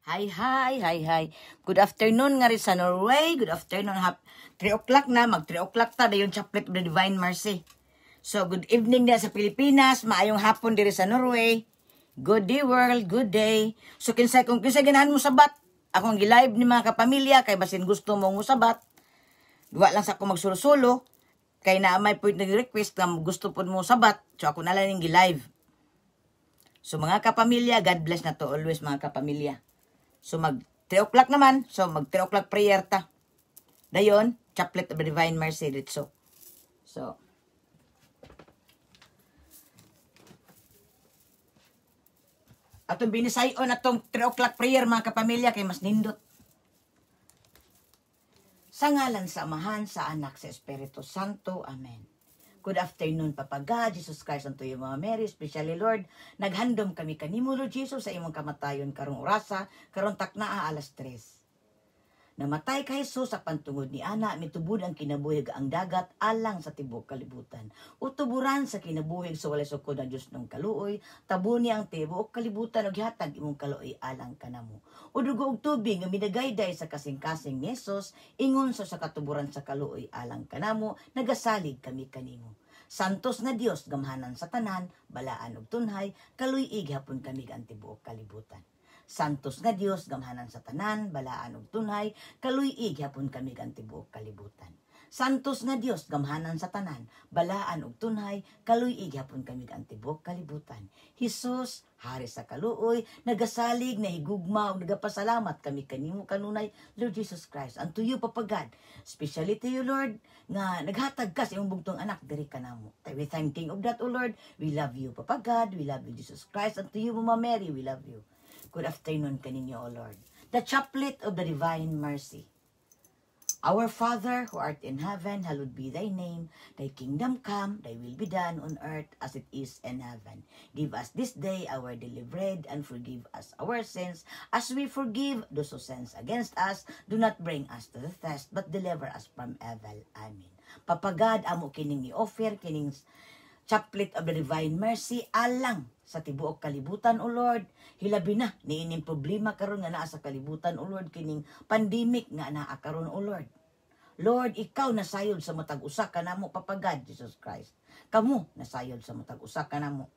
Hi, hi, hi, hi. Good afternoon nga rin sa Norway. Good afternoon. 3 o'clock na. Mag 3 o'clock ta. Dayon Chaplet of the Divine Mercy. So, good evening din sa Pilipinas. Maayong hapon diri sa Norway. Good day, world. Good day. So, kung kinsay ganahan mo sabat, akong gi-live ni mga kapamilya, kay basin gusto mong musabat. Duwa lang sa ako magsulo-sulo. Kay na may point nag-request na gusto po mo sabat. So, ako na lang yung gi-live. So, mga kapamilya, God bless na to always mga kapamilya. So, mag 3 o'clock naman. So, mag 3 o'clock prayer ta. Dayon, Chaplet of the Divine Mercy dito. So, atong binisayon atong 3 o'clock prayer mga kapamilya kay mas nindot. Sa ngalan sa Amahan, sa Anak, sa Espiritu Santo. Amen. Good afternoon, Papa God, Jesus Christ, unto you, Mama Mary, especially Lord, naghandom kami kanimo, Lord Jesus, sa imong kamatayon, karong orasa, karong taknaa, alas 3. Namatay ka Jesus sa pantungod ni Ana, mitubod ang kinabuhig ang dagat, alang sa tibok kalibutan. Utuburan sa kinabuhig sa walay sukod ang Diyos ng kaluoy, tabuni ang tibok kalibutan, o gihatag imong kaluoy, alang kanamo. Udugo og tubig, nga minagayday sa kasing-kasing ni Jesus, ingon sa katuburan sa kaluoy, alang kanamo, nagasalig kami kanimo. Santos nga Dios gamhanan sa tanan, balaan og tunhay, kaluy-ig hapon kami ang tibuok kalibutan. Santos nga Dios gamhanan sa tanan, balaan og tunhay, kaluy-ig hapon kami ang tibuok kalibutan. Santos nga Dios gamhanan sa tanan, balaan og tunhay, kaluy-ig hapon kami ang tibuok kalibutan. Hesus, hari sa kaluoy, nagasalig na higugma ug nagapasalamat kami kanimo kanunay, Lord Jesus Christ. Unto you, Papa God, especially to you, Lord, nga naghatag ka sa imong bugtong anak diri kanamo. We thanking of that, O Lord. We love you, Papa God. We love you, Jesus Christ. Unto you, Mama Mary, we love you. Good afternoon kaninyo, O Lord. The Chaplet of the Divine Mercy. Our Father, who art in heaven, hallowed be thy name. Thy kingdom come, thy will be done on earth as it is in heaven. Give us this day our daily bread, and forgive us our sins, as we forgive those who sins against us. Do not bring us to the test, but deliver us from evil. Amen. Papa God, amo kining i-offer, kining Chaplet of the Divine Mercy, alang sa tibuok kalibutan, O Lord. Hilabi na, niining problema karon nga naa sa kalibutan, O Lord, kining pandemic nga naa karon, O Lord. Lord, ikaw nasayod sa matag usa kanamo, Papa God, Jesus Christ. Kamu nasayod sa matag usa kanamo.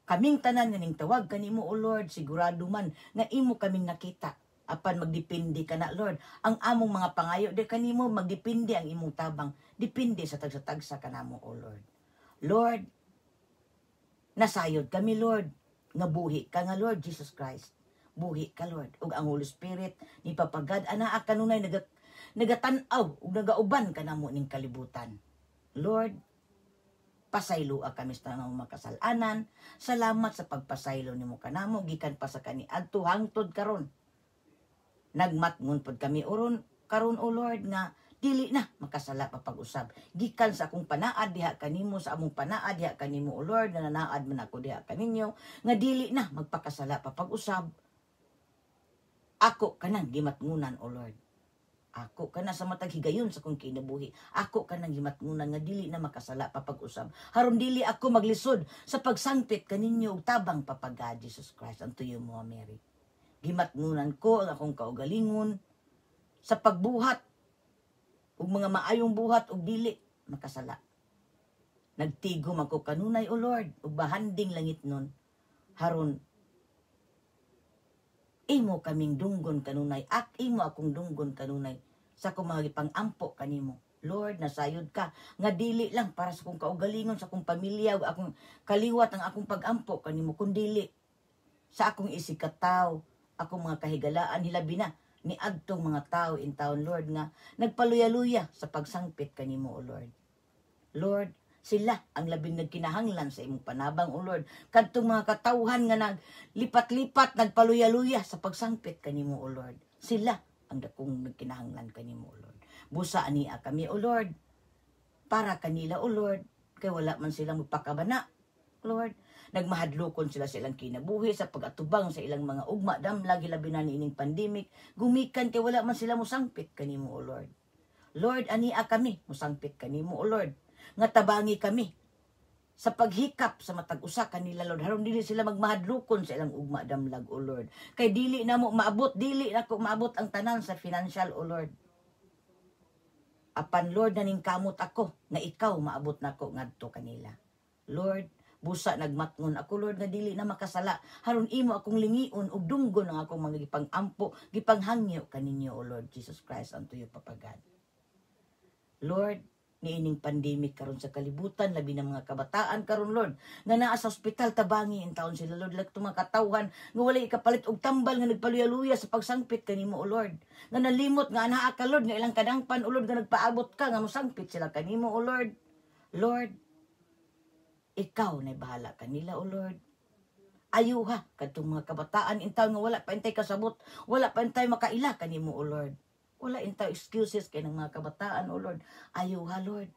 Kaming tanan nga ning tawag kanimo, O Lord, sigurado man nga imo kaming nakita. Apan magdepende ka na, Lord. Ang among mga pangayo de kanimo, magdepende ang imong tabang. Depende sa tagsa-tagsa kanamo, O Lord. Lord, nasayod kami, Lord, nga buhi ka nga, Lord Jesus Christ. Buhi ka, Lord. Ug ang Holy Spirit ni Papa God, anaa kanunay nagatanaw ug nagauban ka namo ning kalibutan. Lord, pasayloa kami sa tanang makasalanan. Salamat sa pagpasaylo nimo kanamo gikan pa sa kaniadto hangtod karon. Nagmatngon pod kami uron karon, O Lord, nga dili na makasala pa pag-usab. Gikan sa akong panaad diha kanimo, sa among panaad diha kanimo, O Lord, na nanaad man ako diha kaninyo, nga dili na magpakasala pa pag-usab. Ako kanang gimatngunan, O Lord. Ako kana sa matag higayon sa kong kinabuhi. Ako kanang gimatngunan nga dili na makasala pa pag-usab. Haron dili ako maglisod sa pagsangpit kaninyo og tabang, Papa God, Jesus Christ, unto you, Mama Mary. Gimatngunan ko ang akong kaugalingon sa pagbuhat ug mga maayong buhat ug dili makasala. Nagtigom ako kanunay, O Lord, ug bahanding langit nun. Haron imo kaming dunggon kanunay, imo akong dunggon kanunay sa akong mga gipang-ampo kanimo. Lord, nasayod ka nga dili lang para sa akong kaugalingon, sa akong pamilya ug akong kaliwat ang akong pag-ampo kanimo, kundi sa akong isikataw, akong mga kahigalaan, hilabi na ni adtong mga tao in town, Lord, nga nagpaluya-luya sa pagsangpit kanimo, O Lord. Lord, sila ang labing nagkinahanglan sa imong panabang, O Lord. Kadtong mga katawhan nga naglipat-lipat, nagpaluya-luya sa pagsangpit kanimo, O Lord. Sila ang dakong nagkinahanglan kanimo, O Lord. Busa ania kami, O Lord, para kanila, O Lord, kay wala man silang magpakabana, Lord. Nagmahadlokon sila sa ilang kinabuhi sa pagatubang sa ilang mga ugma damlag hilabi na niining pandemic, gumikan kay wala man sila musangpit kanimo, O Lord. Lord, ania kami musangpit kanimo, O Lord, nga tabangi kami sa paghikap sa matag usa kanila, Lord. Haron dili sila magmahadlukon sa ilang ugma damlag, O Lord. Kay dili na mo maabot, dili na ko maabot ang tanan sa financial, O Lord. Apan Lord, naning kamot ako nga ikaw maabot nako ngadto kanila. Lord, busa nagmatngon ako, Lord, nga dili na makasala. Haron imo akong lingion ug dunggon ang akong mga gipang-ampo, gipanghangyo kaninyo, O Lord Jesus Christ, unto you, Papa God. Lord, niining pandemic karon sa kalibutan, labi ng mga kabataan karon, Lord, nga naa sa ospital tabangi in taon sila, Lord, lag mga katawhan nga walay kapalit og tambal nga nagpaluya-luya sa pagsangpit kanimo, O Lord, nga nalimot nga anaa ka, Lord, nga ilang kadangpan, O Lord, nga nagpaabot ka nga mosangpit sila kanimo, O Lord. Lord, ikaw na bahala kanila, O Lord. Ayuha kadtong mga kabataan in taon nga wala pa intay kasabot, wala pa intay makaila kanimo, O Lord. Wala intaw excuses kay ng mga kabataan, O Lord. Ayuha, Lord.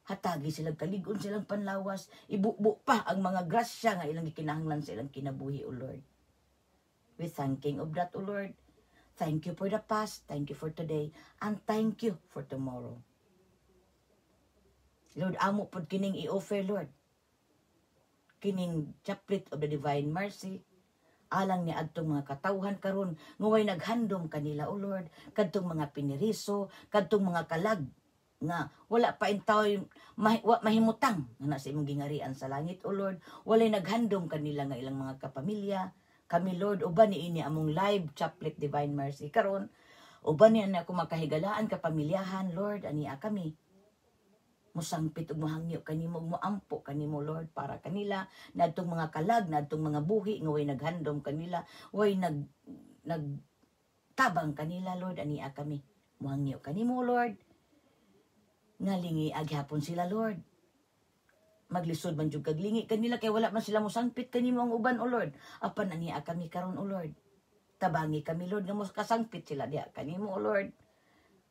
Hatagi silang kaligon, silang panlawas. Ibubo pa ang mga grasya nga ilang gikinahanglan sa ilang kinabuhi, O Lord. We thanking of that, O Lord. Thank you for the past, thank you for today, and thank you for tomorrow. Lord, amo pod kining i-offer, Lord. Kining chaplet of the divine mercy. Alang ni adtong mga katawhan karon nga way naghandom kanila, O Lord, kadtong mga piniriso, kadtong mga kalag nga wala pa intaw mahimutang nga sa imong gingarian sa langit, O Lord. Walay naghandom kanila nga ilang mga kapamilya. Kami, Lord, uban niini among live chaplet divine mercy karon, uban ni ako makahigalaan kapamilyahan, Lord, ania kami musangpit ug mohangyo kanimo ug moampo kanimo, Lord, para kanila nadtong mga kalag, nadtong mga buhi nga way naghandom kanila, way nagtabang kanila, Lord, ania kami mohangyo kanimo, Lord, nga lingi aghapon sila, Lord. Maglisod man jud kag lingi kanila kay wala man sila mosangpit kanimo ang uban, O Lord. Apan ania kami karon, O Lord. Tabangi kami, Lord, nga mosasangpit sila diha kanimo, O Lord.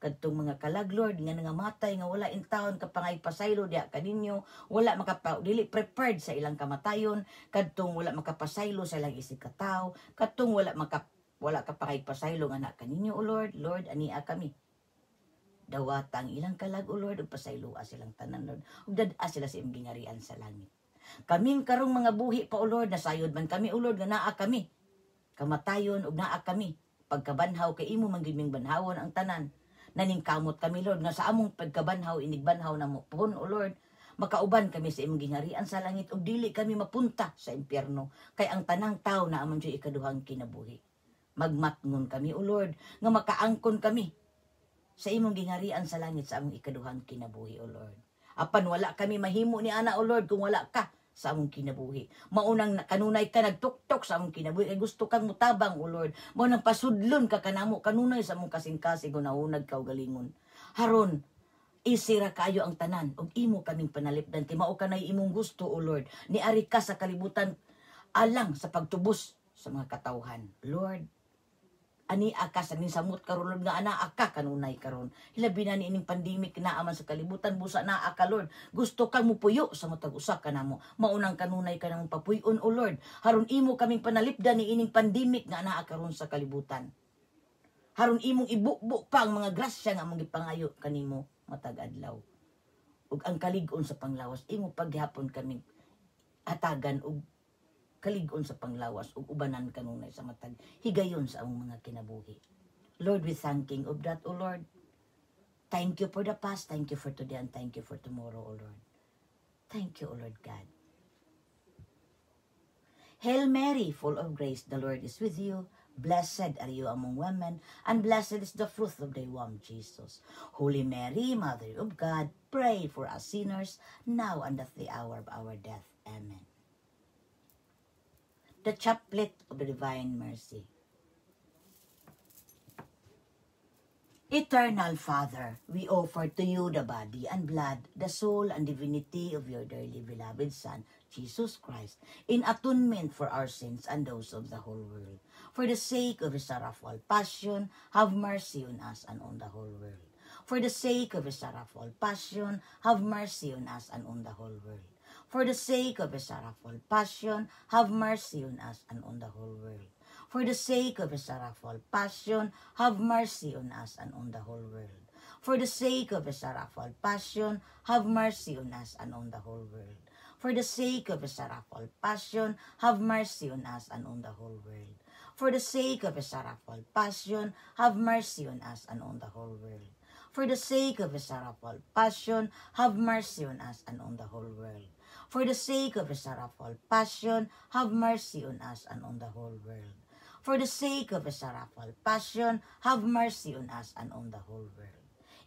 Kadtong mga kalag, Lord, nga nangamatay nga wala intawon kapangay pasaylo diha kaninyo, wala dili prepared sa ilang kamatayon, kadtong wala makapasaylo sa ilang isig katawo, kadtong wala kapangay pasaylo nga na kaninyo, O Lord. Lord, ania kami dawata ang ilang kalag, O Lord, ug pasaylo silang tanan, Lord, ug dad-a sila sa imong gingarian sa langit. Kaming karong mga buhi pa, O Lord, nasayod man kami, O Lord, nga naa kami kamatayon ug naa kami pagkabanhaw kay imo man gyud ming banhawon ang tanan. Naningkamot kami, Lord, nga sa among pagkabanhaw, inigbanhaw na mo pon, O Lord. Makauban kami sa imong gingarian sa langit ug dili kami mapunta sa impyerno. Kay ang tanang tao na amon diyay ikaduhang kinabuhi. Magmatngon kami, O Lord, nga makaangkon kami sa imong gingarian sa langit sa among ikaduhang kinabuhi, O Lord. Apan wala kami mahimo ni ana, O Lord, kung wala ka sa among kinabuhi. Maunang kanunay ka nagtuktok sa among kinabuhi kay gusto kang mutabang, O Lord. Mao nang pasudlon ka kanamo kanunay sa among kasing-kasing unahunag ka galingon. Haron isira kayo ang tanan ug imo kaming panalipdan kay mao kanay imong gusto, O Lord. Niari ka sa kalibutan alang sa pagtubos sa mga katawhan, Lord. Ani aka sa samot karon, Lord, nga ana aka kanunay karon. Hilabi na niining pandemic na aman sa kalibutan, busa na aka, Lord. Gusto kang mupuyo sa matag usa kanamo. Maunang kanunay ka nang papuyon, O Lord. Haron imo kaming panalipdan niining pandemic nga ana karon sa kalibutan. Haron imong ibukbo pa ang mga grasya nga among gipangayo kanimo matag adlaw. Ug ang kalig-on sa panglawas imo paghapon kaming atagan ug kalig-on sa panglawas ug ubanan kanunay sa matag higayon sa among mga kinabuhi. Lord, we thanking of that, O Lord. Thank you for the past, thank you for today, and thank you for tomorrow, O Lord. Thank you, O Lord God. Hail Mary, full of grace, the Lord is with you. Blessed are you among women, and blessed is the fruit of thy womb, Jesus. Holy Mary, Mother of God, pray for us sinners, now and at the hour of our death. Amen. The Chaplet of the Divine Mercy. Eternal Father, we offer to you the body and blood, the soul and divinity of your dearly beloved Son, Jesus Christ, in atonement for our sins and those of the whole world. For the sake of his sorrowful passion, have mercy on us and on the whole world. For the sake of his sorrowful passion, have mercy on us and on the whole world. For the sake of his sorrowful passion, have mercy on us and on the whole world. For the sake of his sorrowful passion, have mercy on us and on the whole world. For the sake of his sorrowful passion, have mercy on us and on the whole world. For the sake of his sorrowful passion, have mercy on us and on the whole world. For the sake of his sorrowful passion, have mercy on us and on the whole world. For the sake of his sorrowful passion, have mercy on us and on the whole world. For the sake of his sorrowful passion, have mercy on us and on the whole world. For the sake of his sorrowful passion, have mercy on us and on the whole world.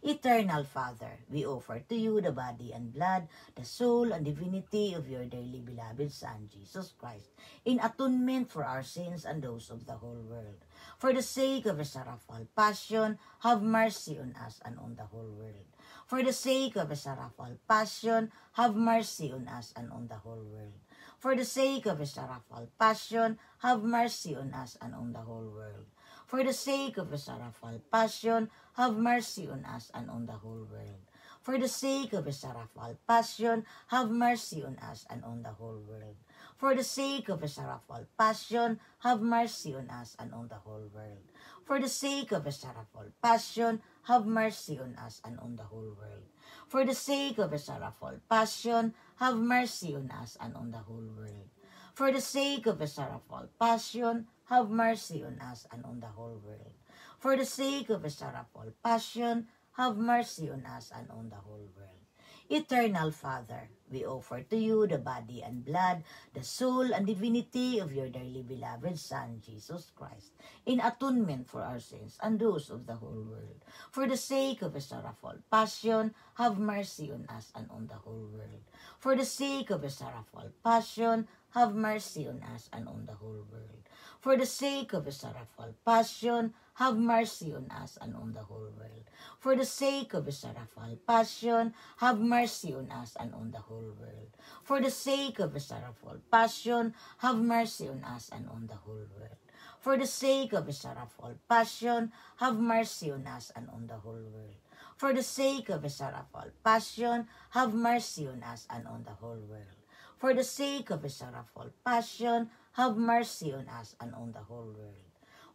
Eternal Father, we offer to you the body and blood, the soul and divinity of your dearly beloved Son, Jesus Christ, in atonement for our sins and those of the whole world. For the sake of his sorrowful passion, have mercy on us and on the whole world. For the sake of his sorrowful passion, have mercy on us and on the whole world. For the sake of his sorrowful passion, have mercy on us and on the whole world. For the sake of his sorrowful passion, have mercy on us and on the whole world. For the sake of his sorrowful passion, have mercy on us and on the whole world. For the sake of his sorrowful passion, have mercy on us and on the whole world. For the sake of his sorrowful passion, have mercy on us and on the whole world. For the sake of his sorrowful passion, have mercy on us and on the whole world. For the sake of his sorrowful passion, have mercy on us and on the whole world. For the sake of his sorrowful passion, have mercy on us and on the whole world. Eternal Father, we offer to you the body and blood, the soul and divinity of your dearly beloved Son, Jesus Christ, in atonement for our sins and those of the whole world. For the sake of his sorrowful passion, have mercy on us and on the whole world. For the sake of his sorrowful passion, have mercy on us and on the whole world. For the sake of his sorrowful passion, have mercy on us and on the whole world. For the sake of his sorrowful passion, have mercy on us and on the whole world. For the sake of his sorrowful passion, have mercy on us and on the whole world. For the sake of his sorrowful passion, have mercy on us and on the whole world. For the sake of his sorrowful passion, have mercy on us and on the whole world. For the sake of his sorrowful passion, have mercy on us and on the whole world.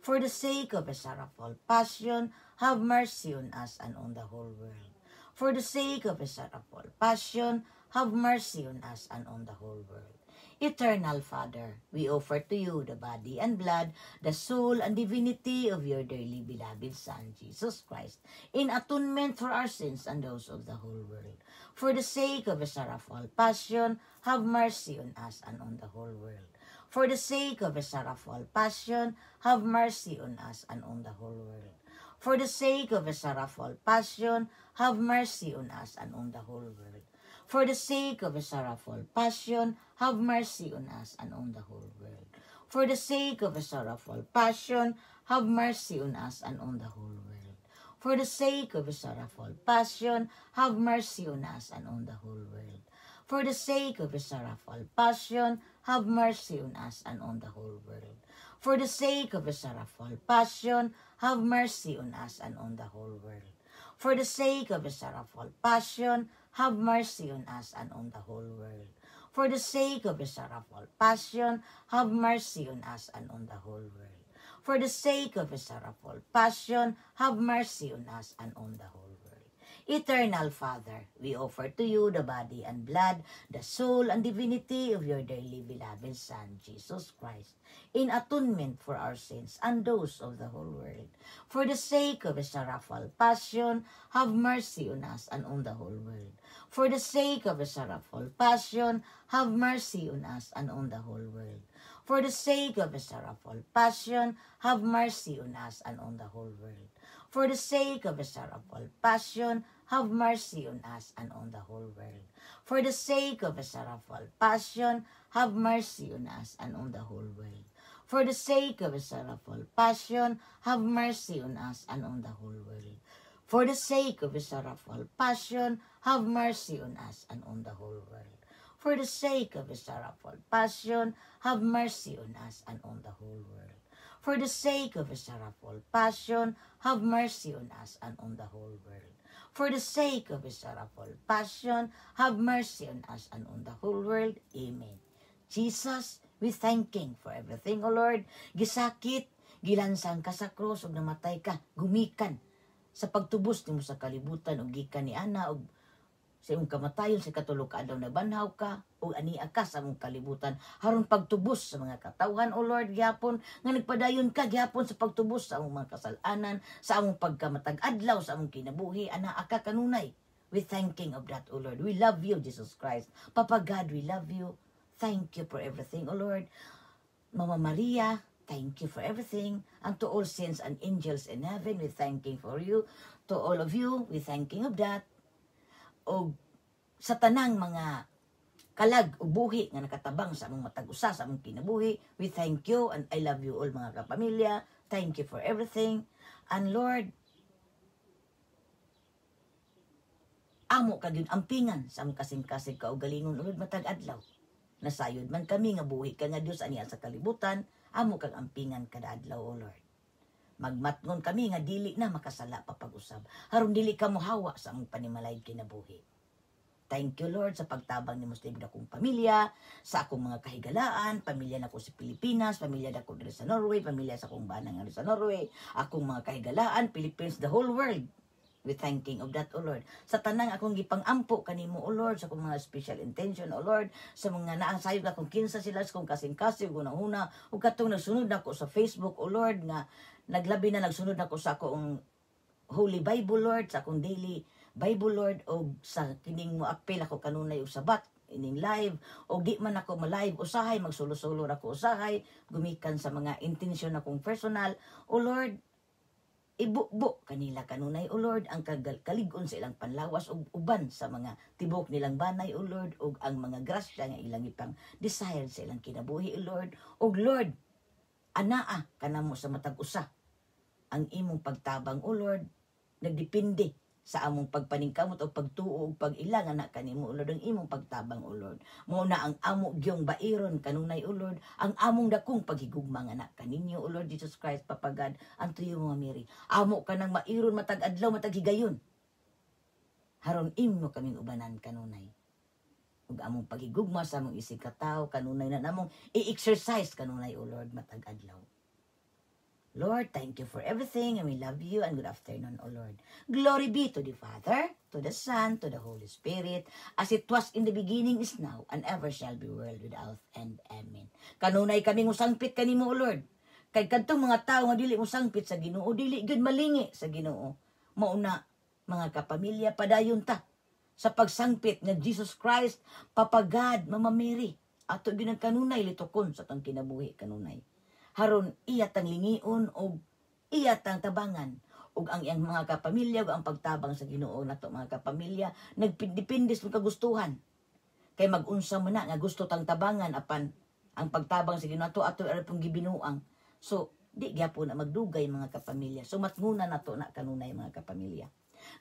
For the sake of his sorrowful passion, have mercy on us and on the whole world. For the sake of his sorrowful passion, have mercy on us and on the whole world. Eternal Father, we offer to you the body and blood, the soul and divinity of your dearly beloved Son, Jesus Christ, in atonement for our sins and those of the whole world. For the sake of his sorrowful passion, have mercy on us and on the whole world. For the sake of his sorrowful passion, have mercy on us and on the whole world. For the sake of his sorrowful passion, have mercy on us and on the whole world. For the sake of his sorrowful passion, have mercy on us and on the whole world. For the sake of his sorrowful passion, have mercy on us and on the whole world. For the sake of his sorrowful passion, have mercy on us and on the whole world. For the sake of his sorrowful passion, have mercy on us and on the whole world. For the sake of his sorrowful passion, have mercy on us and on the whole world. For the sake of his sorrowful passion, have mercy on us and on the whole world. For the sake of his sorrowful passion, have mercy on us and on the whole world. For the sake of his sorrowful passion, have mercy on us and on the whole world. Eternal Father, we offer to you the body and blood, the soul and divinity of your dearly beloved Son, Jesus Christ, in atonement for our sins and those of the whole world. For the sake of his sorrowful passion, have mercy on us and on the whole world. For the sake of his sorrowful passion, have mercy on us and on the whole world. For the sake of his sorrowful passion, have mercy on us and on the whole world. For the sake of his sorrowful passion, have mercy on us and on the whole world. For the sake of his sorrowful passion, have mercy on us and on the whole world. For the sake of his sorrowful passion, have mercy on us and on the whole world. For the sake of his sorrowful passion, have mercy on us and on the whole world. For the sake of his sorrowful passion, have mercy on us and on the whole world. For the sake of his sorrowful passion, have mercy on us and on the whole world. For the sake of his sorrowful passion, have mercy on us and on the whole world. Amen. Jesus, we thanking for everything, O Lord. Gisakit, gilansang ka sa krus, ug namatay ka, gumikan sa pagtubos nimo sa kalibutan, ug gikan ni ana, ug sa imong kamatayon sa katulog ka adlaw nabanhaw ka o ania ka sa among kalibutan aron pagtubos sa mga katawhan o Lord gyapon nga nagpadayon ka gyapon sa pagtubos sa among mga kasalanan sa among pagkamatag adlaw sa among kinabuhi anaa ka kanunay. We thanking of that, O Lord. We love you, Jesus Christ. Papa God, we love you. Thank you for everything, O Lord. Mama Maria, thank you for everything. And to all saints and angels in heaven, we thanking for you. To all of you, we thanking of that. O sa tanang mga kalag o buhi nga nakatabang sa among matag-usa sa among kinabuhi, we thank you and I love you all mga kapamilya. Thank you for everything. And Lord, amo ka gyud ampingan sa among kasing-kasing kaugalingon ulod matag adlaw. Nasayod man kami nga buhi ka nga Dios aniya sa kalibutan, amo kang ampingan kada adlaw o Lord. Magmatngon kami nga dili na makasala pa pag-usab. Haron dili ka mohawa sa among panimalay kinabuhi. Thank you Lord sa pagtabang nimo sa tibok akong pamilya, sa akong mga kahigalaan, pamilya nako sa Pilipinas, pamilya nako diri sa Norway, pamilya sa akong banang nga sa Norway, akong mga kahigalaan, Philippines, the whole world. We thanking of that, O Lord. Sa tanang akong gipang-ampo kanimo, O Lord, sa akong mga special intention, O Lord, sa mga naasayog akong kinsa sila, sa akong kasing-kasing, unang-una, o katong nagsunod ako sa Facebook, O Lord, nga naglabi na nagsunod ako sa akong Holy Bible, Lord, sa akong daily Bible, Lord, o sa kining mo apel ako kanunay usabat, ining live, o di man ako ma-live usahay, magsulo-sulo ako usahay, gumikan sa mga intensyon akong personal, O Lord, ibukbo kanila kanunay, O Lord, ang kaligon sa ilang panlawas ug uban sa mga tibok nilang banay, O Lord, ug ang mga grasya nga ilang ipang desire sa ilang kinabuhi, O Lord. Ug Lord, anaa kanamo sa matag usa ang imong pagtabang, O Lord, nagdepende sa among pagpaningkamot o pagtuo o pag-ilang anak kanimo, O Lord, ang imong pagtabang, O Lord. Mao na ang amo gyung bairon kanunay, O Lord, ang among dakong paghigugma nga anak kaninyo, O Lord Jesus Christ, Papa God, unto you, Mama Mary. Amo ka nang mairon matag adlaw matag higayon. Haron imno kaming ubanan kanunay. Ug among paghigugma sa among isig katawo kanunay na namong i-exercise kanunay, O Lord, matag adlaw. Lord, thank you for everything, and we love you, and good afternoon, O Lord. Glory be to the Father, to the Son, to the Holy Spirit, as it was in the beginning, is now, and ever shall be, world without end. Amen. Kanunay kaming usangpit kanimo, O Lord. Kay kadtong mga tao nga dili musangpit sa Ginoo, dili gyud malingi sa Ginoo. Mauna, mga kapamilya, padayon ta sa pagsangpit nga Jesus Christ, Papa God, Mama Mary, ato gyud kanunay litukon sa tong kinabuhi kanunay. Haron iya tang lingion o iya tang tabangan ug ang iyang mga kapamilya ug ang pagtabang sa Ginoo nato mga kapamilya nagdepende sa kagustuhan kay mag-unsa man na nga gusto tang tabangan apan ang pagtabang sa Ginoo ato ara pong gibinuang, so di gyapon na magdugay mga kapamilya, so matnguna nato na kanunay mga kapamilya.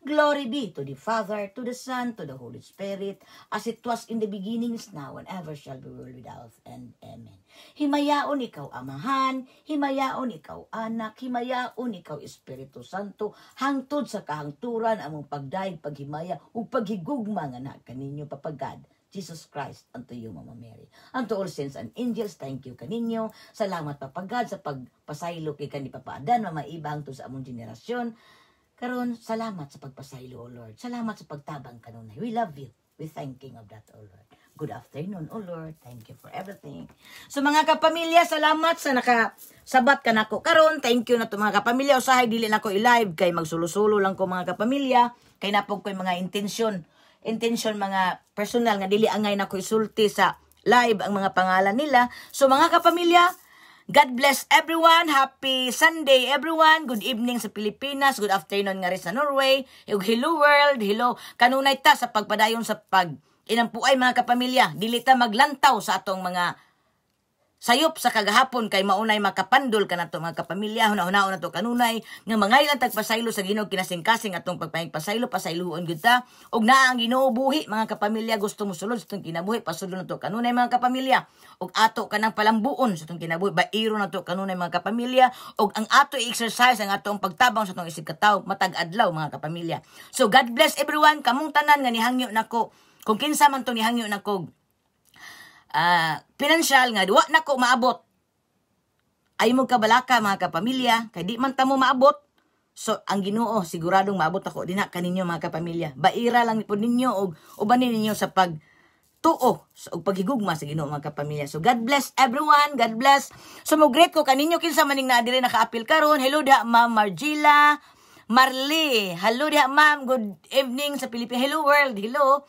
Glory be to the Father, to the Son, to the Holy Spirit, as it was in the beginning, is now, and ever shall be, world without end. Amen. Himayaon ikaw Amahan, himayaon ikaw Anak, himayaon ikaw Espiritu Santo, hangtod sa kahangturan among pagdaig, paghimaya, ug paghigugma nga anak kaninyo, Papa God, Jesus Christ, unto you, Mama Mary. Unto all saints and angels, thank you kaninyo. Salamat, Papa God, sa pagpasaylo kay kanhi Papa Adan, mamaibang to sa among generasyon. Karon, salamat sa pagpasaylo, O Lord. Salamat sa pagtabang kanunay. We love you. We thanking of that, O Lord. Good afternoon, O Lord. Thank you for everything. So mga kapamilya, salamat sa nakasabat ka nako. Karon, thank you na to mga kapamilya. Usahay dili na ko i-live kay magsulo-sulo lang ko mga kapamilya. Kay napog ko mga intention mga personal nga dili angay na ko isulti sa live ang mga pangalan nila. So mga kapamilya, God bless everyone. Happy Sunday, everyone. Good evening sa Pilipinas. Good afternoon nga rin sa Norway. Hello world. Hello. Kanunay ta sa pagpadayon sa inampuay mga kapamilya. Dili ta maglantaw sa atong mga sayop sa kagahapon kay maunay makapandol ka nato mga kapamilya. Hunahunahon na to kanunay nga mangailan tagpasaylo sa Ginoo kinasing-kasing atong pagpahigpasaylo pasayloon gyud ta ug naa ang Ginoo buhi mga kapamilya. Gusto mo sulod sa atong kinabuhi pasulod na to kanunay mga kapamilya ug ato kanang palambuon sa atong kinabuhi bairo na to kanunay mga kapamilya ug ang ato i-exercise ang atong pagtabang sa atong isig katawo matag adlaw mga kapamilya. So God bless everyone. Kamong tanan nga nihangyo nako kung kinsa man to nihangyo nako financial nga duwa na ko maabot ay mo kabalaka mga kapamilya kay di man ta mo maabot, So, ang Ginoo siguradong maabot ako dinha kaninyo mga kapamilya. Baira lang po ninyo og ubanin ninyo sa pagtuo og paghigugma sa Ginoo mga kapamilya. So, God bless everyone. God bless. So, mo greet ko kaninyo kinsa maning naa dire naka-apil karon. Hello diha Ma'am Margila Marley. Hello diha ma'am. Good evening sa Pilipinas. Hello world. Hello.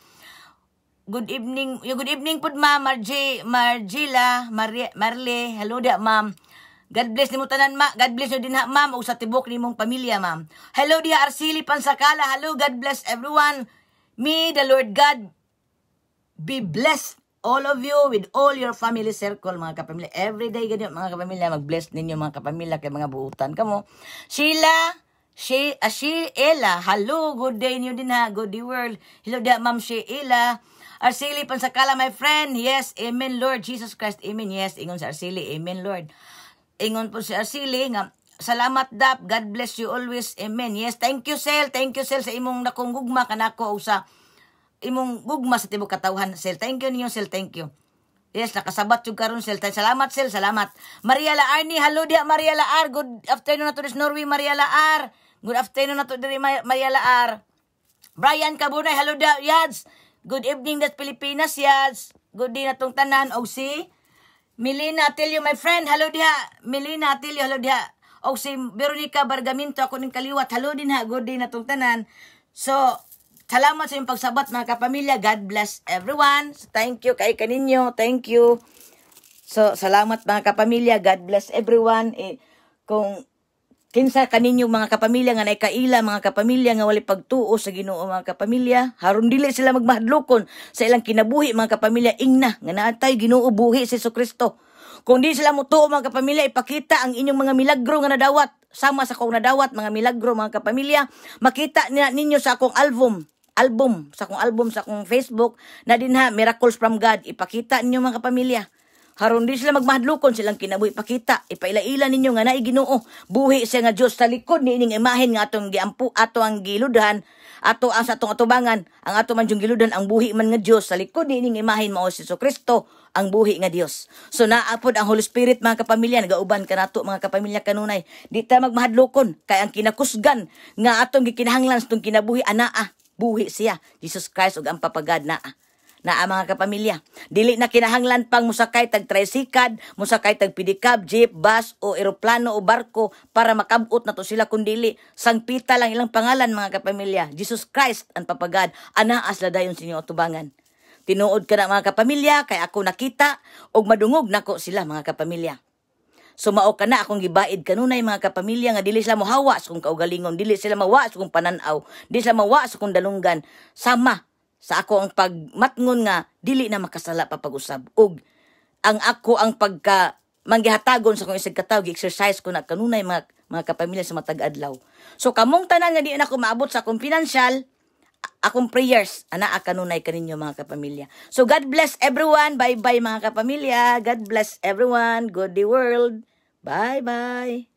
Good evening. Good evening pud ma'am Margila Marley. Hello diha ma'am. God bless nimo tanan ma. God bless yo din ha ma'am ug sa tibok nimong pamilya ma'am. Hello diha Arceli Pansakala. Hello, God bless everyone. May the Lord God be blessed all of you with all your family circle mga kapamilya. Every day ganyan mga kapamilya, mag-bless ninyo mga kapamilya kay mga buutan kamo. Sheila Ella. Hello, good day niyo din ha. Good day world. Hello diha ma'am Sheila. Arceli Pansakala, my friend. Yes, amen Lord Jesus Christ. Amen. Yes, ingon sa Arceli. Amen Lord. Ingon po si Arceli nga, salamat dap, God bless you always, amen. Yes, thank you Sel sa imong nakong gugma kanako o sa imong gugma sa tibok katawhan Sel. Thank you ninyo Sel, thank you. Yes, nakasabat yung karon Sel. Salamat Sel, salamat. Maria Laar ni, hello dia Maria Laar. Good afternoon na to this Norway Maria Laar. Good afternoon na to diri Maria Laar. Brian Cabunay, hello dia Yads. Good evening das Pilipinas Yads. Good day na tong tanan o si Melina Atilio, my friend. Hello diha. Melina Atilio, hello diha. O si Veronica Bargaminto, ako ning kaliwat. Hello din ha. Good day na tong tanan. So, salamat sa inyong pagsabat mga kapamilya. God bless everyone. So, thank you kay kaninyo. Thank you. So, salamat mga kapamilya. God bless everyone. Kung kinsa kaninyo mga kapamilya nga naikaila mga kapamilya nga wali pagtuo sa Ginoo mga kapamilya, haron dili sila magmahadlokon sa ilang kinabuhi mga kapamilya, ingna nga naatay Ginoo buhi si Jesucristo. Kung di sila motuo mga kapamilya, ipakita ang inyong mga milagro nga nadawat sama sa akong nadawat mga milagro mga kapamilya. Makita ninyo sa akong album sa akong Facebook na dinha Miracles from God. Ipakita ninyo mga kapamilya. Haron di sila magmahadlokon silang kinabuhi, pakita ipaila-ila ninyo nga naay Ginoo buhi siya nga Dios sa likod ni ining imahen nga atong giampu ato ang giludhan ato ang sa atong atubangan ang ato man yung giludhan ang buhi man nga Dios sa likod ni ining imahen mao si Jesucristo ang buhi nga Dios. So naapod ang Holy Spirit mga kapamilya nagauban kanato mga kapamilya kanunay. Di ta magmahadlokon kay ang kinakusgan nga atong gikinahanglan sa atong kinabuhi anaa buhi siya Jesus Christ ug ang papagad naa mga kapamilya. Dili na kinahanglan pang musakay tag tricycle, musakay tag pedicab, jeep, bus o eroplano o barko para makabot na to sila kundili sangpita lang ilang pangalan mga kapamilya. Jesus Christ ang papagad anaas la dayon sa inyo atubangan. Tinuod ka na mga kapamilya kay ako nakita og madungog nako sila mga kapamilya. Sumao ka na akong gibaid kanunay mga kapamilya nga dili sila mohawa sa kong kaugalingon, dili sila mawa sa kong pananaw, dili sila mawa sa kong dalunggan. Sama sa ako ang pagmatngon nga dili na makasala pa pag-usab ug ang ako ang pagka manggihatagon sa kong isig kataw gi-exercise ko na kanunay mga kapamilya sa matag adlaw. So kamong tanan nga di na ko maabot sa akong financial akong prayers anaa kanunay kaninyo mga kapamilya. So God bless everyone. Bye bye mga kapamilya. God bless everyone. Good day world. Bye bye.